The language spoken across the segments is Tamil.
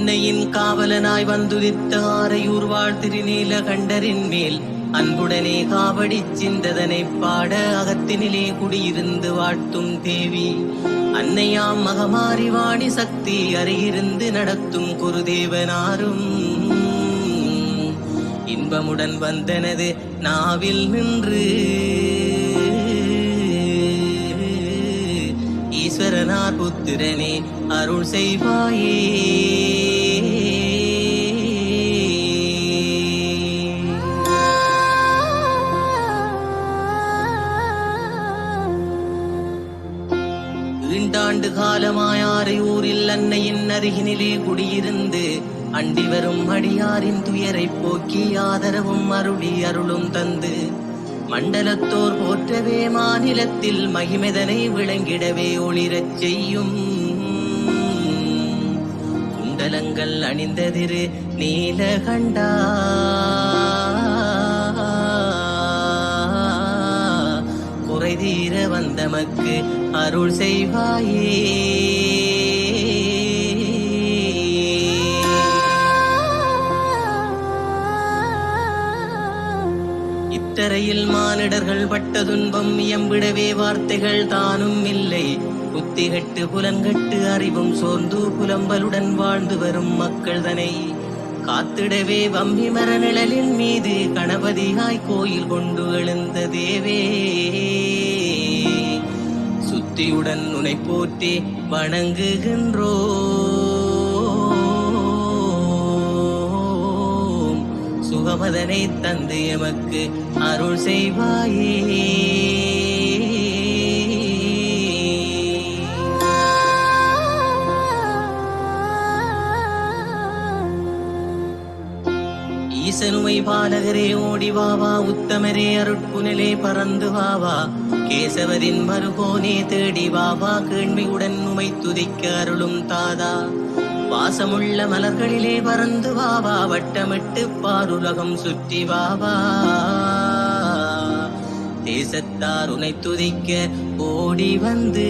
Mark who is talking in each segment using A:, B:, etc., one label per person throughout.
A: அன்னையின் காவலனாய் வந்துதித்த ஆரையூர் வாழ் திருநீலகண்டரின் மேல் அன்புடனே காவடி சிந்ததனை பாட அகத்தினிலே குடியிருந்து வாழ்த்தும் தேவி அன்னையாம் மகமாரி வாணி சக்தி அருகிருந்து நடத்தும் குருதேவனாரும் இன்பமுடன் வந்தனது நாவில் நின்று ஈஸ்வரனார் புத்திரனே அருள் செய்வாயே. ஈண்டாண்டு காலமாய் ஆரையூரில் அன்னையின் அருகினிலே குடியிருந்து அண்டிவரும் அடியாரின் துயரை போக்கி ஆதரவும் அருளி அருளும் தந்து மண்டலத்தோர் போற்றவே மாநிலத்தில் மகிமெதனை விளங்கிடவே ஒளிரச் செய்யும் குண்டலங்கள் அணிந்ததிரு நீலகண்டா குறைதீர வந்தமக்கு அருள் செய்வாயே. இத்தரையில் மானிடர்கள் பட்ட துன்பம் எம்பிடவே வார்த்தைகள் தானும் இல்லை. புத்திகட்டு புலன்கட்டு அறிவும் சோர்ந்து புலம்பலுடன் வாழ்ந்து வரும் மக்கள் தனை காத்திடவே வம்பி மர நிழலின் மீது கணபதியாய் கோயில் கொண்டு எழுந்த தேவே சுத்தியுடன் உனை போற்றி வணங்குகின்றோ. சுகமதனை தந்து எமக்கு அருள் செய்வாயே. ஈசனுமை பாலகரே ஓடிவாவா உத்தமரே அருட்புனலே பறந்து வாவா கேசவரின் மறுபோனே தேடி வாவா கேள்வியுடன் உமை துதிக்க அருளும் தாதா வாசமுள்ள மலர்களிலே பறந்து வாவா வட்டமிட்டு பாருலகம் சுற்றி வாவா தேசத்தார் உனை துதிக்க ஓடி வந்து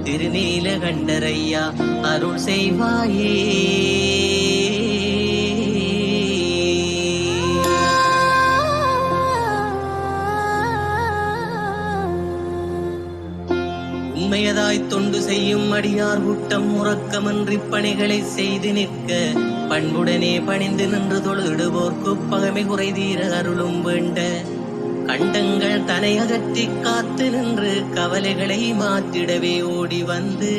A: திருநீலகண்டரையா அருள் செய்வாயே. உண்மையதாய் தொண்டு செய்யும் அடியார் கூட்டம் உறக்கமன்றி பணிகளை செய்து நிற்க பண்புடனே பணிந்து நின்று தொழுடுவோர்க்கு பகமை குறைதீர அருளும் வேண்ட கண்டங்கள் தனை அகற்றி காத்து நின்று கவலைகளை மாற்றிடவே ஓடி வந்து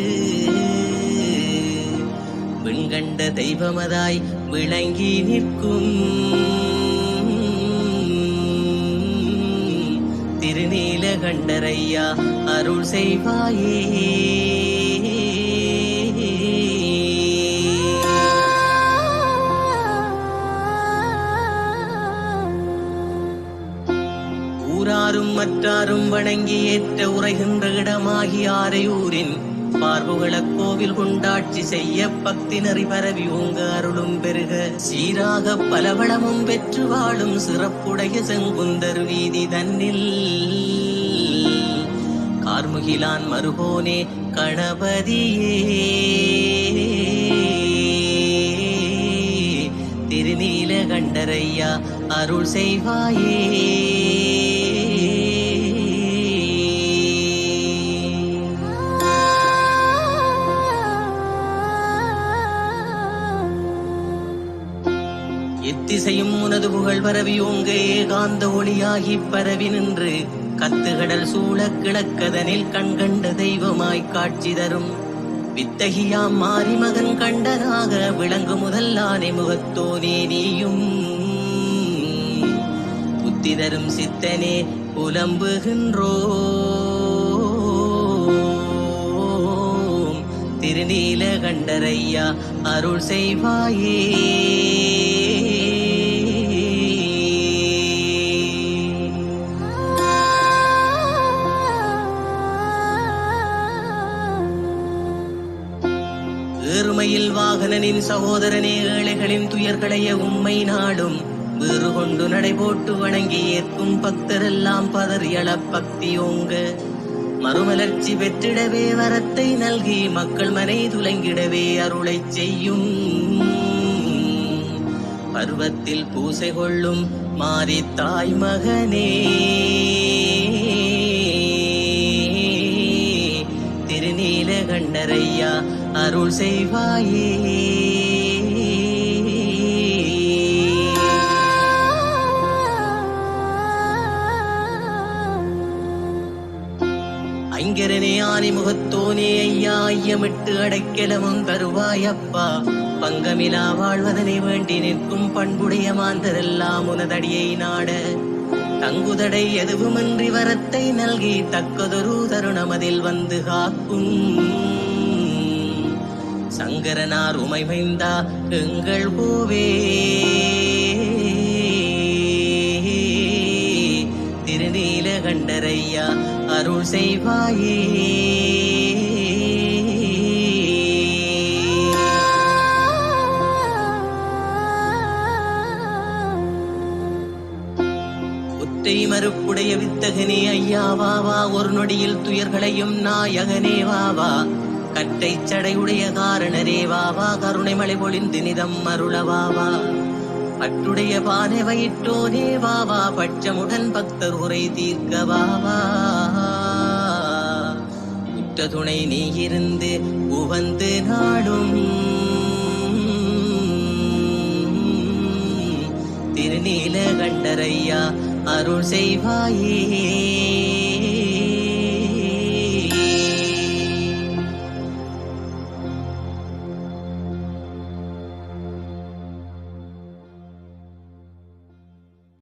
A: விண்கண்ட தெய்வமதாய் விளங்கி நிற்கும் திருநீலகண்டரையா அருள் செய்வாயே. ஊராரும் மற்றாரும் வணங்கி ஏற்ற உரைகின்ற இடமாகி ஆரையூரின் பார்வுகள கோவில் கொண்டாட்சி செய்ய பக்தி நெறி பரவி உங்க அருளும் பெருக சீராக பலவளமும் பெற்று வாழும் சிறப்புடைய செங்குந்தர் வீதி தன்னில் கார்முகிலான் மறுபோனே கணபதியே திருநீலகண்டரையா அருள் செய்வாயே. எத்திசையும் உனது புகழ் பரவி ஓங்க ஏகாந்த ஒளியாகி பரவி நின்று கத்துகடல் சூழ கிழக்கதனில் கண்கண்ட தெய்வமாய் காட்சி தரும் வித்தகியாம் மாறி மகன் கண்டனாக விளங்கு முதல்லானை முகத்தோனே நீயும் புத்தி தரும் சித்தனே புலம்புகின்றோ திருநீலகண்டரையா அருள் செய்வாயே. ஏறுமையில் வாகனனின் சகோதரனே ஏழைகளின் துயர்களைய உம்மை நாடும் வீறு கொண்டு நடைபோட்டு வணங்கி ஏற்கும் பக்தரெல்லாம் பதறியள பக்தியோங்க மறுமலர்ச்சி பெற்றிடவே வரத்தை நல்கி மக்கள் மனை துலங்கிடவே அருளைச் செய்யும். பருவத்தில் பூசை கொள்ளும் மாறி தாய் மகனே, திருநீலகண்டரையா அருள் செய்வாயே. ஐங்கரனே ஆனைமுகத்தோனே ஐயா, ஐயமிட்டு அடைக்கலமும் தருவாயப்பா. பங்கமிலா வாழ்வதனை வேண்டி நிற்கும் பண்புடைய மாந்தரெல்லாம் உனதடியை நாட, தங்குதடை எதுவுமின்றி வரத்தை நல்கி தக்கதொரு தருணமதில் வந்து காக்கும். சங்கரனார் உமைமைந்தா எங்கள் கோவே, திருநீலகண்டரையா அருள் செய்வாயே. ஒற்றை மறுப்புடைய வித்தகனே ஐயா வாவா, ஒரு நொடியில் துயர்களையும் நாயகனே வாவா. கட்டை சடையுடைய காரணரே வாவா, கருணை மழை பொழிந்து நிதம் அருளவாவா. பட்டுடைய பானை வயிற்றோனே வாவா, பட்சமுடன் பக்தர் உரை தீர்க்க வாவா. உற்ற துணை நீ இருந்து உவந்து நாடும், திருநீலகண்டரையா அருள் செய்வாயே.